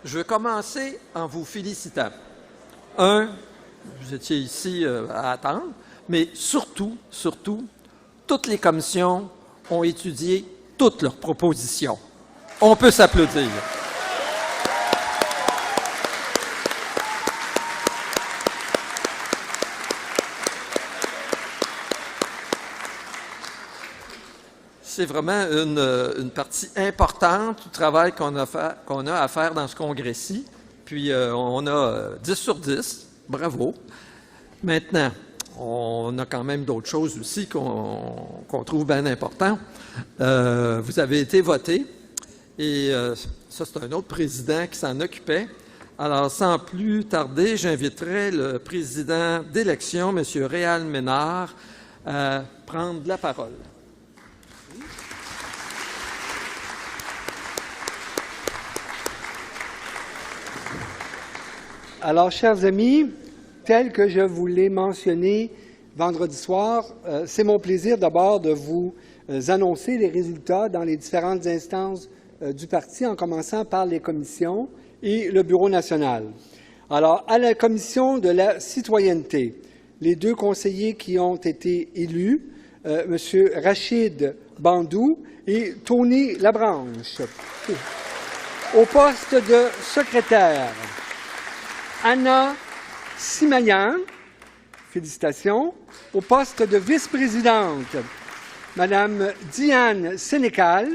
Je vais commencer en vous félicitant. Vous étiez ici à attendre, mais surtout, toutes les commissions ont étudié toutes leurs propositions. On peut s'applaudir. C'est vraiment une partie importante du travail qu'on a à faire dans ce congrès-ci. Puis, on a 10 sur 10. Bravo. Maintenant, on a quand même d'autres choses aussi qu'on trouve bien importantes. Vous avez été voté et ça, c'est un autre président qui s'en occupait. Alors, sans plus tarder, j'inviterai le président d'élection, M. Réal Ménard, à prendre la parole. Alors, chers amis, tel que je vous l'ai mentionné vendredi soir, c'est mon plaisir d'abord de vous annoncer les résultats dans les différentes instances du parti, en commençant par les commissions et le Bureau national. Alors, à la commission de la citoyenneté, les 2 conseillers qui ont été élus, M. Rachid Bandou et Tony Labranche. Au poste de secrétaire, Anna Simayan, félicitations. Au poste de vice-présidente, Madame Diane Sénécal.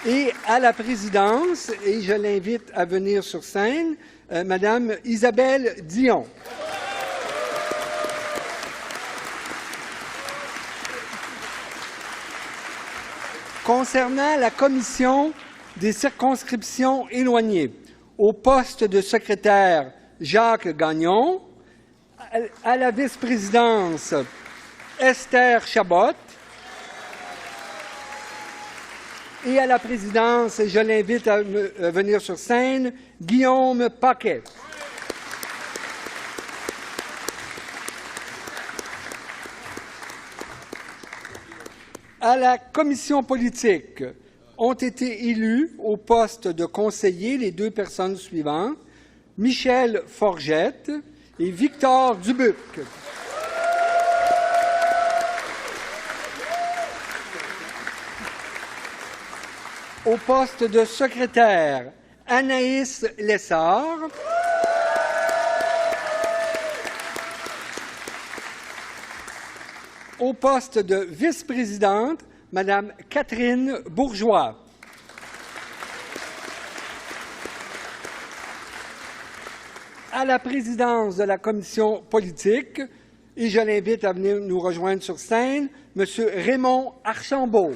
Et à la présidence, et je l'invite à venir sur scène, Madame Isabelle Dion. Concernant la commission des circonscriptions éloignées, au poste de secrétaire Jacques Gagnon, à la vice-présidence Esther Chabot et à la présidence, je l'invite à venir sur scène, Guillaume Paquet. À la commission politique, ont été élus au poste de conseiller les 2 personnes suivantes, Michel Forgette et Victor Dubuc. Au poste de secrétaire, Anaïs Lessard. Au poste de vice-présidente, Madame Catherine Bourgeois. À la présidence de la commission politique, et je l'invite à venir nous rejoindre sur scène, M. Raymond Archambault.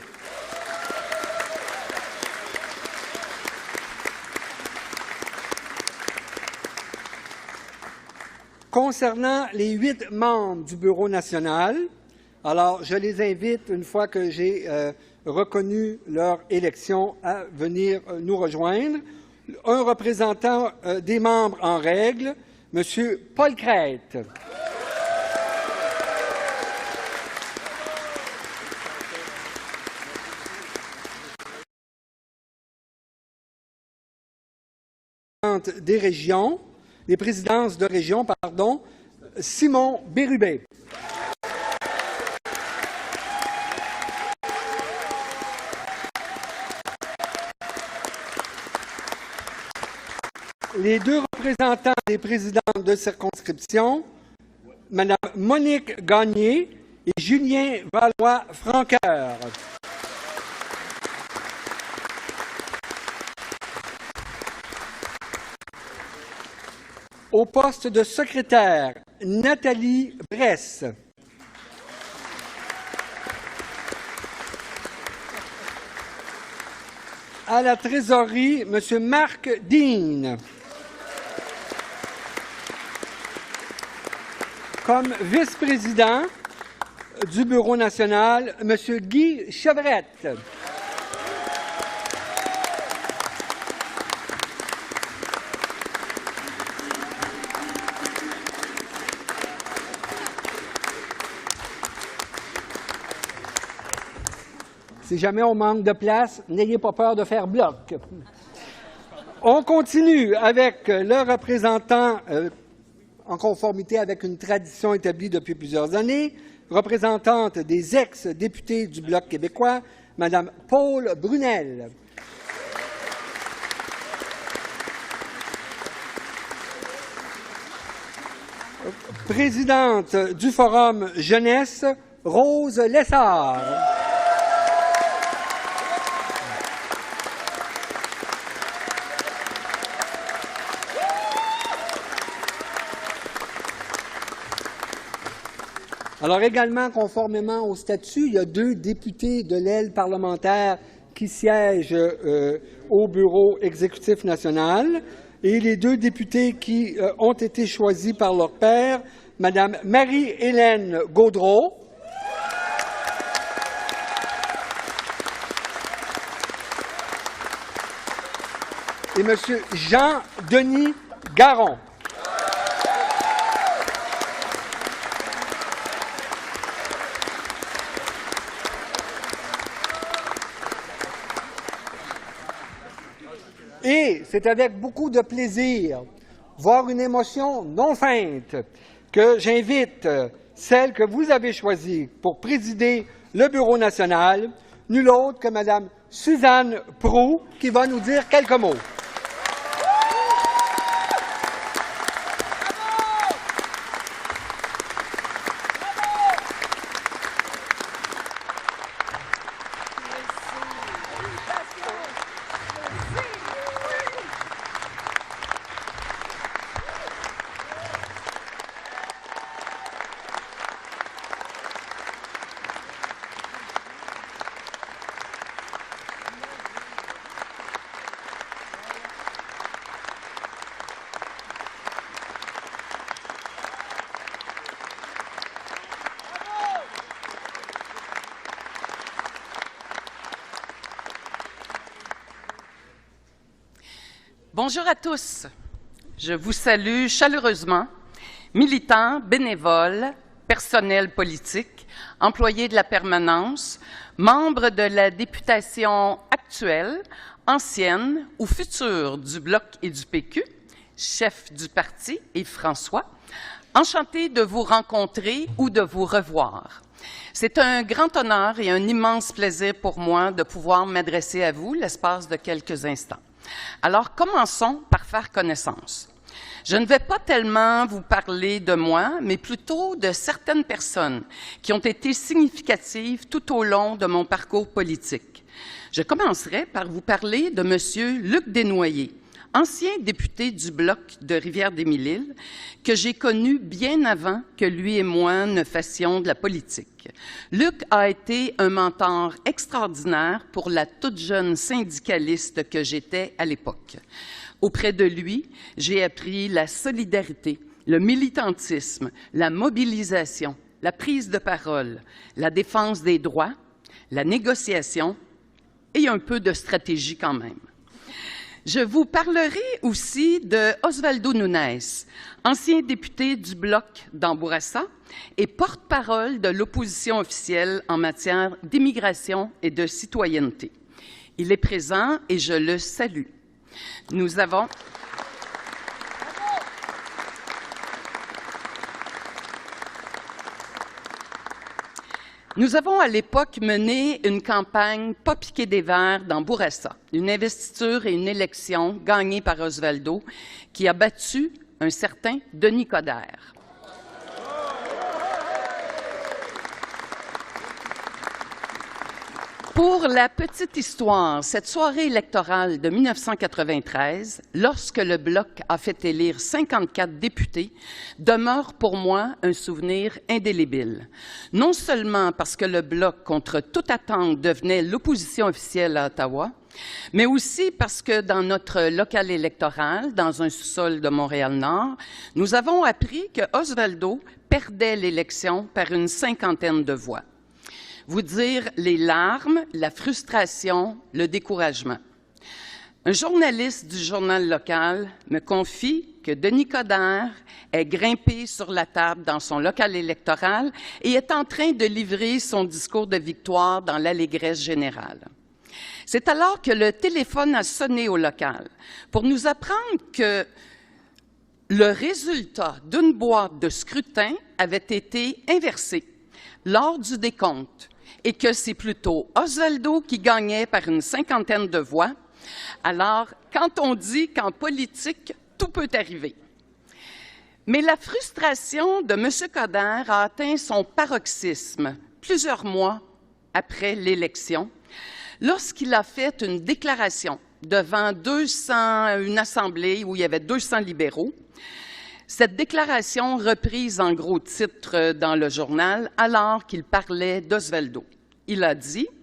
Concernant les 8 membres du Bureau national, alors, je les invite, une fois que j'ai reconnu leur élection, à venir nous rejoindre. Un représentant des membres en règle, M. Paul Crête. Des régions, les présidences de région, pardon, Simon Bérubé. Les 2 représentants des présidents de circonscription, Mme Monique Gagné et Julien Valois-Francoeur. Au poste de secrétaire, Nathalie Bresse. À la trésorerie, M. Marc Dean. Comme vice-président du Bureau national, M. Guy Chevrette. Si jamais on manque de place, n'ayez pas peur de faire bloc. On continue avec le représentant, en conformité avec une tradition établie depuis plusieurs années, représentante des ex-députés du Bloc québécois, Mme Paul Brunel. Présidente du Forum Jeunesse, Rose Lessard. Alors également, conformément au statut, il y a 2 députés de l'aile parlementaire qui siègent au bureau exécutif national. Et les 2 députés qui ont été choisis par leur père, Mme Marie-Hélène Gaudreault et M. Jean-Denis Garon. Et c'est avec beaucoup de plaisir, voire une émotion non feinte, que j'invite celle que vous avez choisie pour présider le Bureau national, nulle autre que Mme Suzanne Proulx, qui va nous dire quelques mots. Bonjour à tous. Je vous salue chaleureusement, militants, bénévoles, personnel politique, employés de la permanence, membres de la députation actuelle, ancienne ou future du Bloc et du PQ, chef du parti Yves François, enchanté de vous rencontrer ou de vous revoir. C'est un grand honneur et un immense plaisir pour moi de pouvoir m'adresser à vous l'espace de quelques instants. Alors, commençons par faire connaissance. Je ne vais pas tellement vous parler de moi, mais plutôt de certaines personnes qui ont été significatives tout au long de mon parcours politique. Je commencerai par vous parler de M. Luc Desnoyers, ancien député du Bloc de Rivière-des-Mille-Îles, que j'ai connu bien avant que lui et moi ne fassions de la politique. Luc a été un mentor extraordinaire pour la toute jeune syndicaliste que j'étais à l'époque. Auprès de lui, j'ai appris la solidarité, le militantisme, la mobilisation, la prise de parole, la défense des droits, la négociation et un peu de stratégie quand même. Je vous parlerai aussi de Osvaldo Nunes, ancien député du Bloc d'Ambourassa et porte-parole de l'opposition officielle en matière d'immigration et de citoyenneté. Il est présent et je le salue. Nous avons à l'époque mené une campagne pas piquée des verres dans Bourassa, une investiture et une élection gagnée par Osvaldo qui a battu un certain Denis Coderre. Pour la petite histoire, cette soirée électorale de 1993, lorsque le Bloc a fait élire 54 députés, demeure pour moi un souvenir indélébile. Non seulement parce que le Bloc, contre toute attente, devenait l'opposition officielle à Ottawa, mais aussi parce que dans notre local électoral, dans un sous-sol de Montréal-Nord, nous avons appris que Osvaldo perdait l'élection par une 50aine de voix. Vous dire les larmes, la frustration, le découragement. Un journaliste du journal local me confie que Denis Coderre est grimpé sur la table dans son local électoral et est en train de livrer son discours de victoire dans l'allégresse générale. C'est alors que le téléphone a sonné au local pour nous apprendre que le résultat d'une boîte de scrutin avait été inversé lors du décompte et que c'est plutôt Osvaldo qui gagnait par une 50aine de voix. Alors, quand on dit qu'en politique, tout peut arriver. Mais la frustration de M. Coderre a atteint son paroxysme plusieurs mois après l'élection, lorsqu'il a fait une déclaration devant une assemblée où il y avait 200 libéraux. Cette déclaration reprise en gros titre dans le journal alors qu'il parlait d'Osvaldo. Il a dit «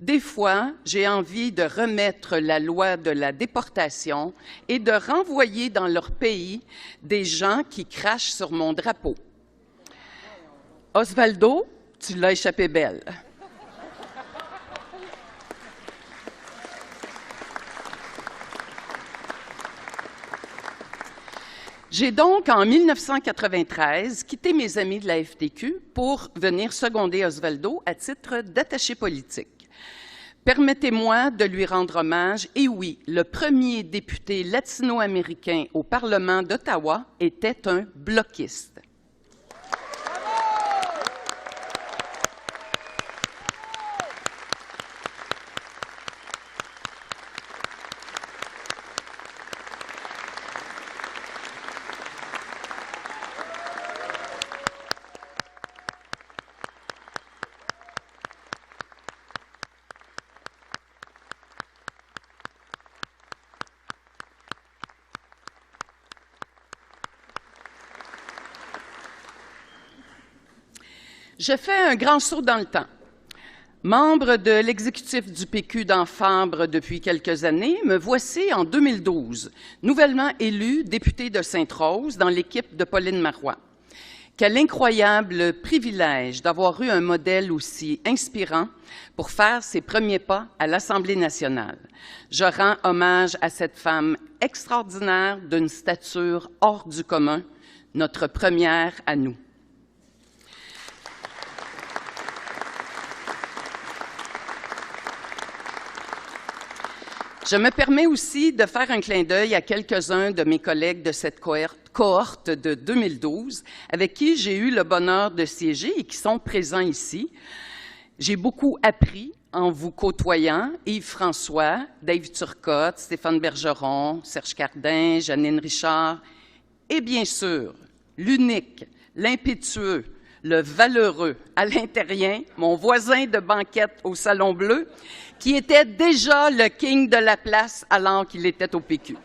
Des fois, j'ai envie de remettre la loi de la déportation et de renvoyer dans leur pays des gens qui crachent sur mon drapeau. » Osvaldo, tu l'as échappé belle. J'ai donc, en 1993, quitté mes amis de la FTQ pour venir seconder Osvaldo à titre d'attaché politique. Permettez-moi de lui rendre hommage. Et oui, le premier député latino-américain au Parlement d'Ottawa était un bloquiste. Je fais un grand saut dans le temps. Membre de l'exécutif du PQ d'Enfambre depuis quelques années, me voici en 2012, nouvellement élu député de Sainte-Rose dans l'équipe de Pauline Marois. Quel incroyable privilège d'avoir eu un modèle aussi inspirant pour faire ses premiers pas à l'Assemblée nationale. Je rends hommage à cette femme extraordinaire d'une stature hors du commun, notre première à nous. Je me permets aussi de faire un clin d'œil à quelques-uns de mes collègues de cette cohorte de 2012, avec qui j'ai eu le bonheur de siéger et qui sont présents ici. J'ai beaucoup appris en vous côtoyant, Yves-François, Dave Turcotte, Stéphane Bergeron, Serge Cardin, Janine Richard, et bien sûr, l'unique, l'impétueux, le valeureux Alain Terrien, mon voisin de banquette au Salon Bleu, qui était déjà le king de la place alors qu'il était au PQ.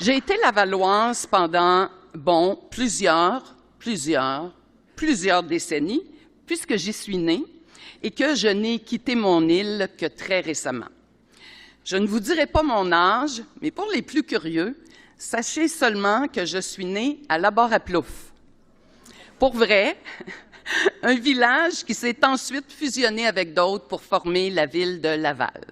J'ai été lavalloise pendant, plusieurs décennies, puisque j'y suis née et que je n'ai quitté mon île que très récemment. Je ne vous dirai pas mon âge, mais pour les plus curieux, sachez seulement que je suis née à Labar-à-Plouffe. Pour vrai, un village qui s'est ensuite fusionné avec d'autres pour former la ville de Laval.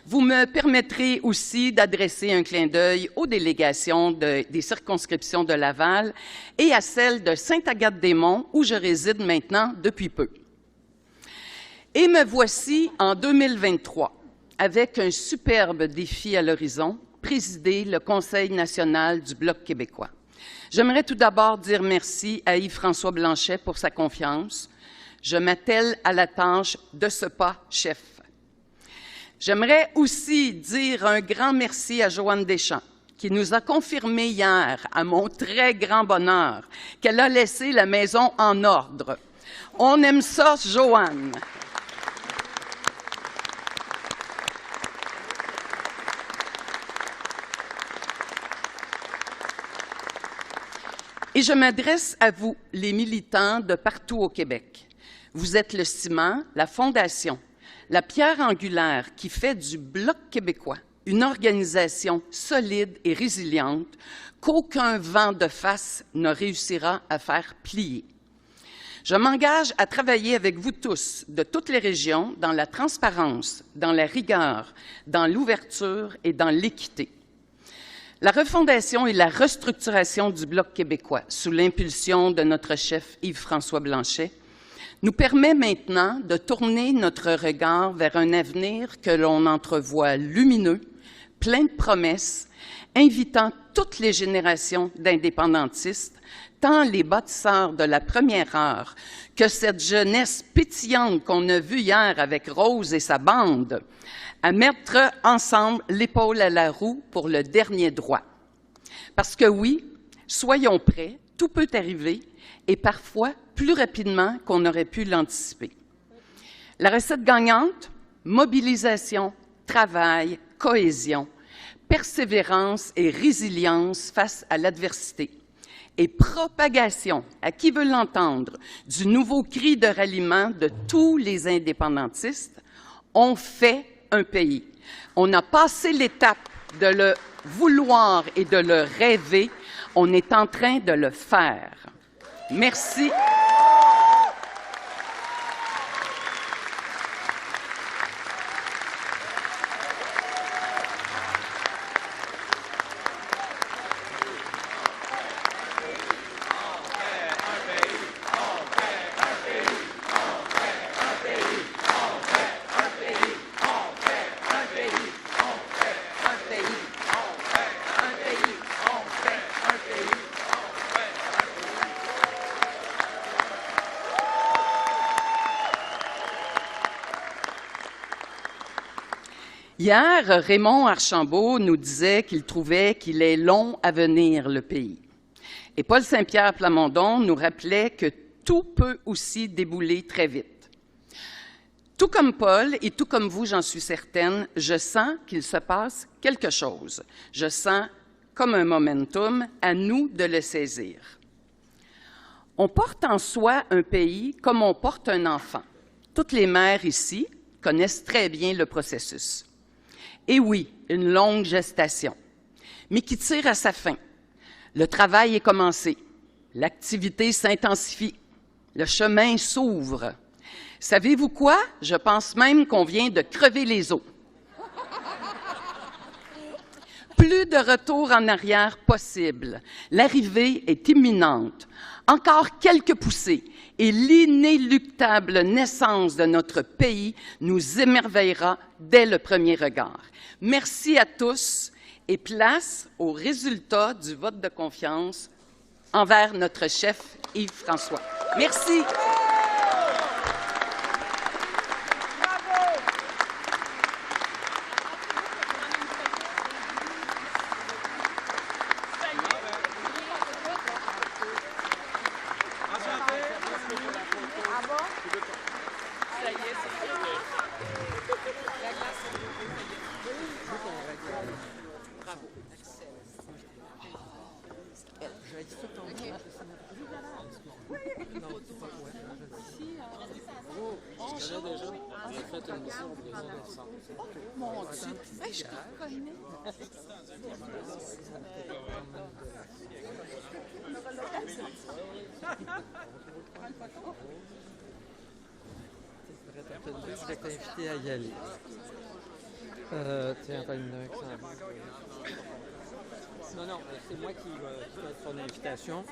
Vous me permettrez aussi d'adresser un clin d'œil aux délégations des circonscriptions de Laval et à celle de Sainte-Agathe-des-Monts, où je réside maintenant depuis peu. Et me voici en 2023, avec un superbe défi à l'horizon, présider le Conseil national du Bloc québécois. J'aimerais tout d'abord dire merci à Yves-François Blanchet pour sa confiance. Je m'attelle à la tâche de ce pas chef. J'aimerais aussi dire un grand merci à Joanne Deschamps, qui nous a confirmé hier, à mon très grand bonheur, qu'elle a laissé la maison en ordre. On aime ça, Joanne. Et je m'adresse à vous, les militants de partout au Québec. Vous êtes le ciment, la fondation, la pierre angulaire qui fait du Bloc québécois une organisation solide et résiliente qu'aucun vent de face ne réussira à faire plier. Je m'engage à travailler avec vous tous, de toutes les régions, dans la transparence, dans la rigueur, dans l'ouverture et dans l'équité. La refondation et la restructuration du Bloc québécois, sous l'impulsion de notre chef Yves-François Blanchet, nous permet maintenant de tourner notre regard vers un avenir que l'on entrevoit lumineux, plein de promesses, invitant toutes les générations d'indépendantistes, tant les bâtisseurs de la première heure que cette jeunesse pétillante qu'on a vue hier avec Rose et sa bande, à mettre ensemble l'épaule à la roue pour le dernier droit. Parce que oui, soyons prêts, tout peut arriver, et parfois plus rapidement qu'on aurait pu l'anticiper. La recette gagnante, mobilisation, travail, cohésion, persévérance et résilience face à l'adversité, et propagation, à qui veut l'entendre, du nouveau cri de ralliement de tous les indépendantistes, ont fait un pays. On a passé l'étape de le vouloir et de le rêver. On est en train de le faire. Merci. Hier, Raymond Archambault nous disait qu'il trouvait qu'il est long à venir, le pays. Et Paul Saint-Pierre Plamondon nous rappelait que tout peut aussi débouler très vite. Tout comme Paul, et tout comme vous, j'en suis certaine, je sens qu'il se passe quelque chose. Je sens comme un momentum, à nous de le saisir. On porte en soi un pays comme on porte un enfant. Toutes les mères ici connaissent très bien le processus. Et oui, une longue gestation, mais qui tire à sa fin. Le travail est commencé, l'activité s'intensifie, le chemin s'ouvre. Savez-vous quoi? Je pense même qu'on vient de crever les os. Plus de retour en arrière possible. L'arrivée est imminente. Encore quelques poussées et l'inéluctable naissance de notre pays nous émerveillera dès le premier regard. Merci à tous et place au résultat du vote de confiance envers notre chef Yves-François. Merci. Je vais t'inviter à y aller. Tiens, pas une Non, c'est moi qui fais son invitation.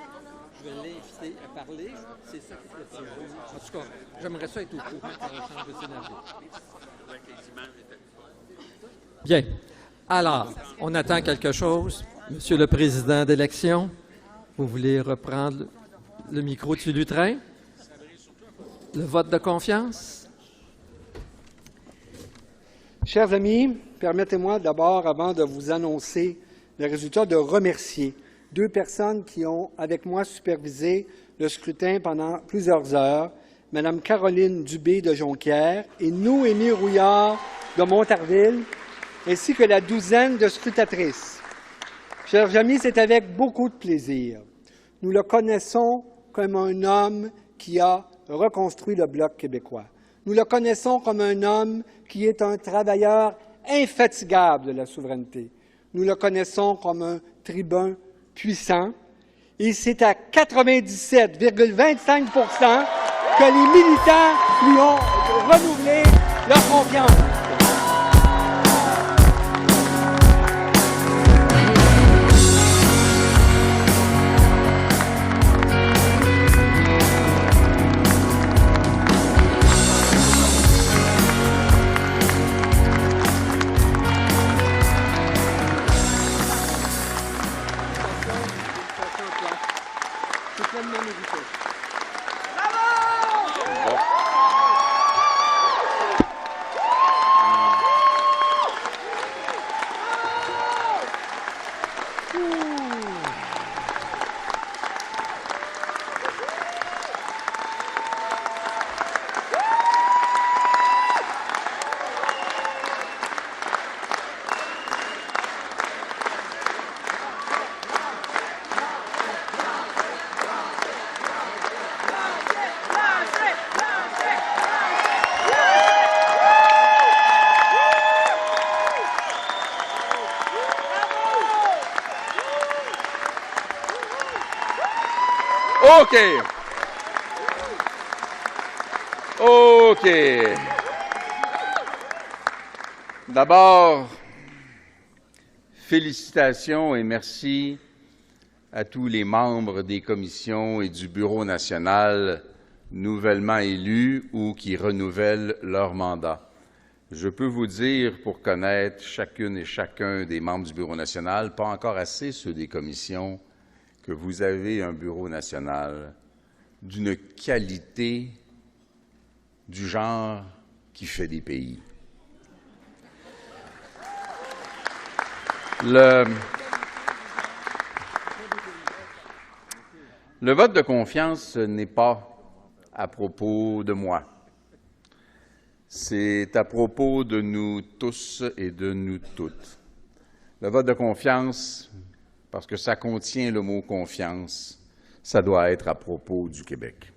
Je vais l'inviter à parler. C'est ça qui fait ça. En tout cas, j'aimerais ça être au courant quand on change de scénario. Bien. Alors, on attend quelque chose. Monsieur le Président d'élection, vous voulez reprendre le micro du lutrin? Le vote de confiance? Chers amis, permettez-moi d'abord, avant de vous annoncer le résultat, de remercier deux personnes qui ont, avec moi, supervisé le scrutin pendant plusieurs heures, Mme Caroline Dubé de Jonquière et Noémie Rouillard de Montarville, ainsi que la douzaine de scrutatrices. Chers amis, c'est avec beaucoup de plaisir. Nous le connaissons comme un homme qui a reconstruit le Bloc québécois. Nous le connaissons comme un homme qui est un travailleur infatigable de la souveraineté. Nous le connaissons comme un tribun puissant et c'est à 97,25 % que les militants lui ont renouvelé leur confiance. OK. D'abord, félicitations et merci à tous les membres des commissions et du Bureau national nouvellement élus ou qui renouvellent leur mandat. Je peux vous dire, pour connaître chacune et chacun des membres du Bureau national, pas encore assez ceux des commissions, que vous avez un Bureau national d'une qualité du genre qui fait des pays. Le vote de confiance n'est pas à propos de moi. C'est à propos de nous tous et de nous toutes. Le vote de confiance, parce que ça contient le mot « confiance », ça doit être à propos du Québec.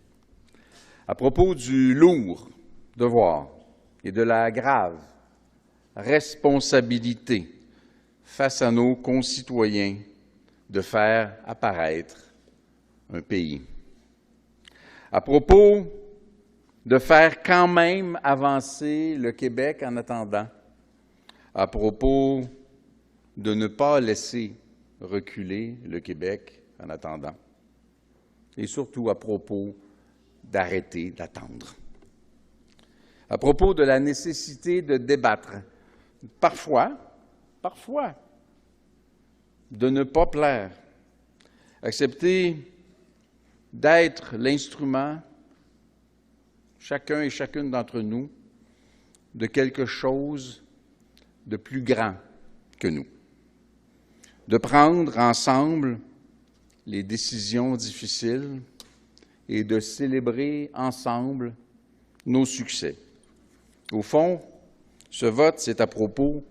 À propos du lourd devoir et de la grave responsabilité face à nos concitoyens de faire apparaître un pays. À propos de faire quand même avancer le Québec en attendant. À propos de ne pas laisser reculer le Québec en attendant. Et surtout à propos d'arrêter d'attendre. À propos de la nécessité de débattre, parfois, de ne pas plaire, accepter d'être l'instrument, chacun et chacune d'entre nous, de quelque chose de plus grand que nous, de prendre ensemble les décisions difficiles et de célébrer ensemble nos succès. Au fond, ce vote, c'est à propos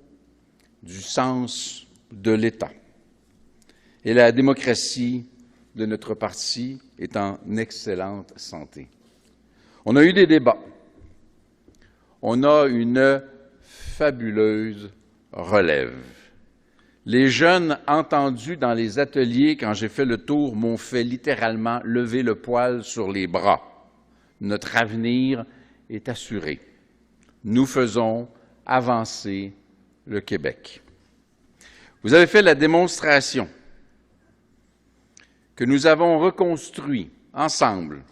du sens de l'État. Et la démocratie de notre parti est en excellente santé. On a eu des débats. On a une fabuleuse relève. Les jeunes entendus dans les ateliers, quand j'ai fait le tour, m'ont fait littéralement lever le poil sur les bras. Notre avenir est assuré. Nous faisons avancer le Québec. Vous avez fait la démonstration que nous avons reconstruit ensemble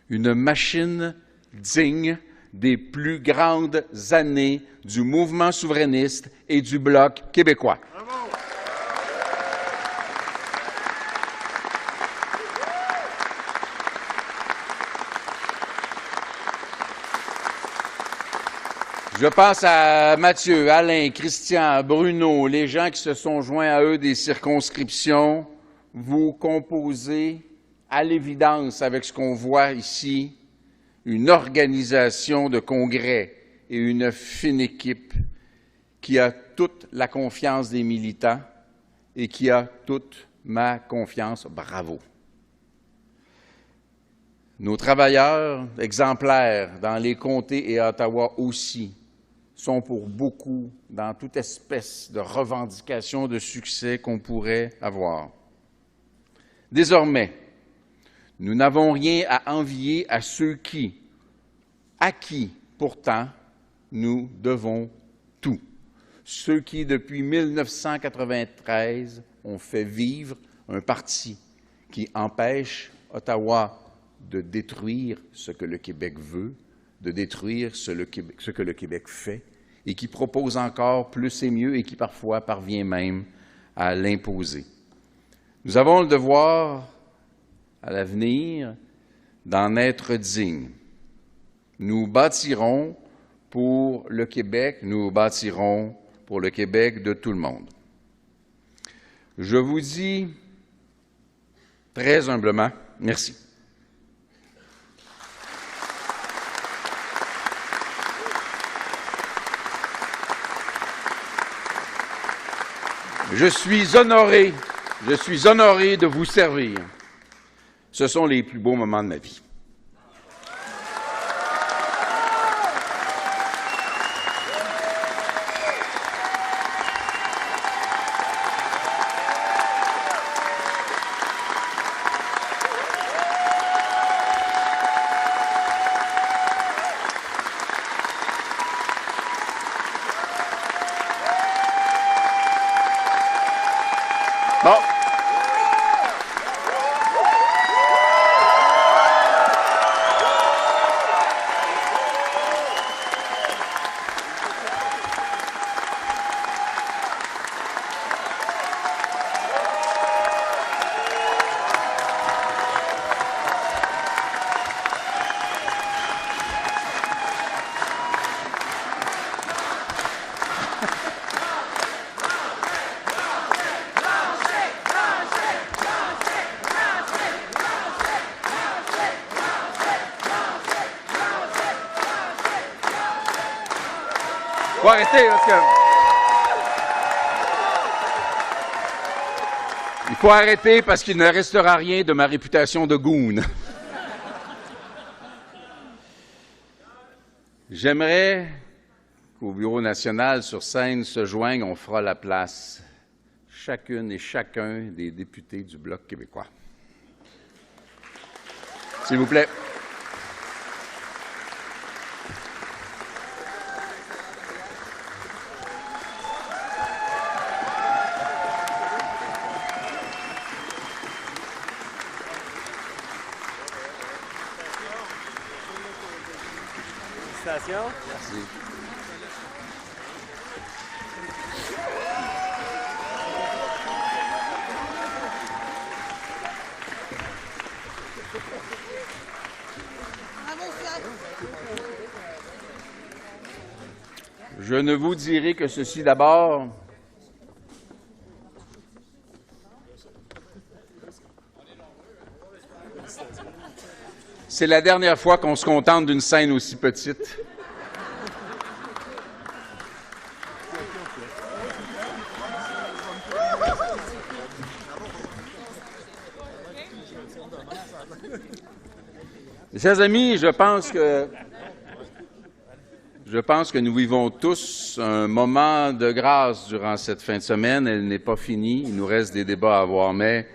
une machine digne des plus grandes années du mouvement souverainiste et du Bloc québécois. Je pense à Mathieu, Alain, Christian, Bruno, les gens qui se sont joints à eux des circonscriptions. Vous composez, à l'évidence, avec ce qu'on voit ici, une organisation de congrès et une fine équipe qui a toute la confiance des militants et qui a toute ma confiance. Bravo. Nos travailleurs exemplaires dans les comtés et à Ottawa aussi sont pour beaucoup dans toute espèce de revendication de succès qu'on pourrait avoir. Désormais, nous n'avons rien à envier à ceux à qui, pourtant, nous devons tout. Ceux qui, depuis 1993, ont fait vivre un parti qui empêche Ottawa de détruire ce que le Québec veut, de détruire ce que le Québec fait, et qui propose encore plus et mieux et qui parfois parvient même à l'imposer. Nous avons le devoir, à l'avenir, d'en être dignes. Nous bâtirons pour le Québec, nous bâtirons pour le Québec de tout le monde. Je vous dis très humblement, merci. Je suis honoré de vous servir. Ce sont les plus beaux moments de ma vie. Bon. Faut arrêter, parce que... Il faut arrêter parce qu'il ne restera rien de ma réputation de goon. J'aimerais qu'au Bureau national, sur scène, se joignent, on fera la place, chacune et chacun des députés du Bloc québécois. S'il vous plaît. Félicitations. Merci. Je ne vous dirai que ceci d'abord. C'est la dernière fois qu'on se contente d'une scène aussi petite. Chers amis, je pense que nous vivons tous un moment de grâce durant cette fin de semaine. Elle n'est pas finie, il nous reste des débats à avoir, mais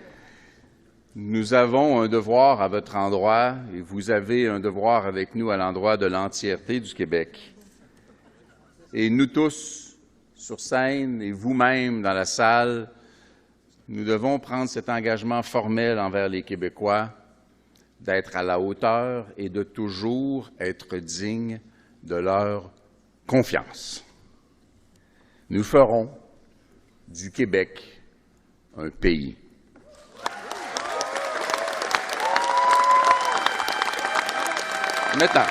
nous avons un devoir à votre endroit et vous avez un devoir avec nous à l'endroit de l'entièreté du Québec. Et nous tous, sur scène et vous-même dans la salle, nous devons prendre cet engagement formel envers les Québécois d'être à la hauteur et de toujours être dignes de leur confiance. Nous ferons du Québec un pays. Maintenant,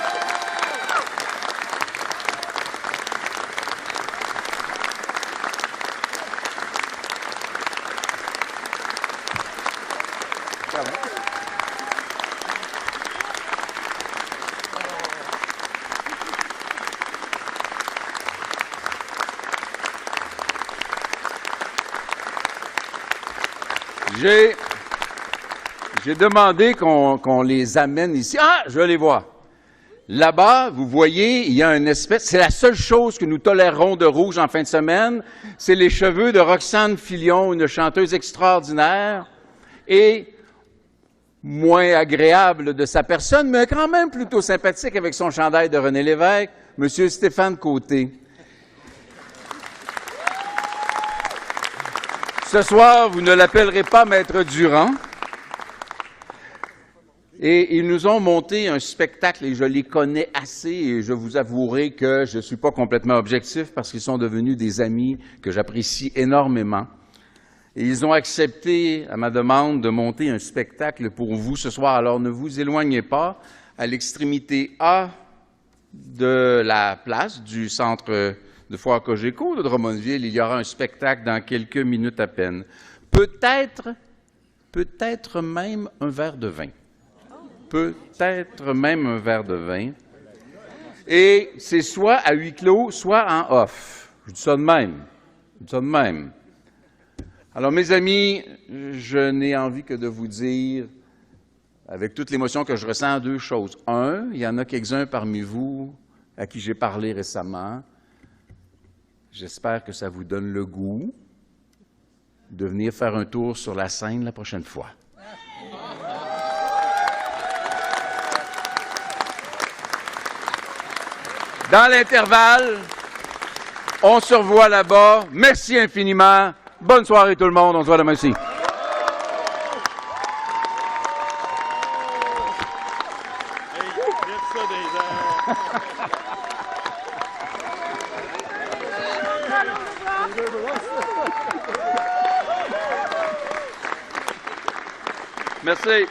j'ai demandé qu'on les amène ici. Ah, je les vois. Là-bas, vous voyez, il y a une espèce... C'est la seule chose que nous tolérerons de rouge en fin de semaine, c'est les cheveux de Roxane Filion, une chanteuse extraordinaire et moins agréable de sa personne, mais quand même plutôt sympathique avec son chandail de René Lévesque, M. Stéphane Côté. Ce soir, vous ne l'appellerez pas Maître Durand. Et ils nous ont monté un spectacle, et je les connais assez, et je vous avouerai que je ne suis pas complètement objectif parce qu'ils sont devenus des amis que j'apprécie énormément. Et ils ont accepté, à ma demande, de monter un spectacle pour vous ce soir. Alors ne vous éloignez pas. À l'extrémité A de la place du centre de foire Cogeco de Drummondville, il y aura un spectacle dans quelques minutes à peine. Peut-être même un verre de vin. Peut-être même un verre de vin. Et c'est soit à huis clos, soit en off. Je dis ça de même. Alors, mes amis, je n'ai envie que de vous dire, avec toute l'émotion que je ressens, deux choses. Un, il y en a quelques-uns parmi vous à qui j'ai parlé récemment. J'espère que ça vous donne le goût de venir faire un tour sur la scène la prochaine fois. Dans l'intervalle, on se revoit là-bas. Merci infiniment. Bonne soirée tout le monde. On se voit demain ici. Merci.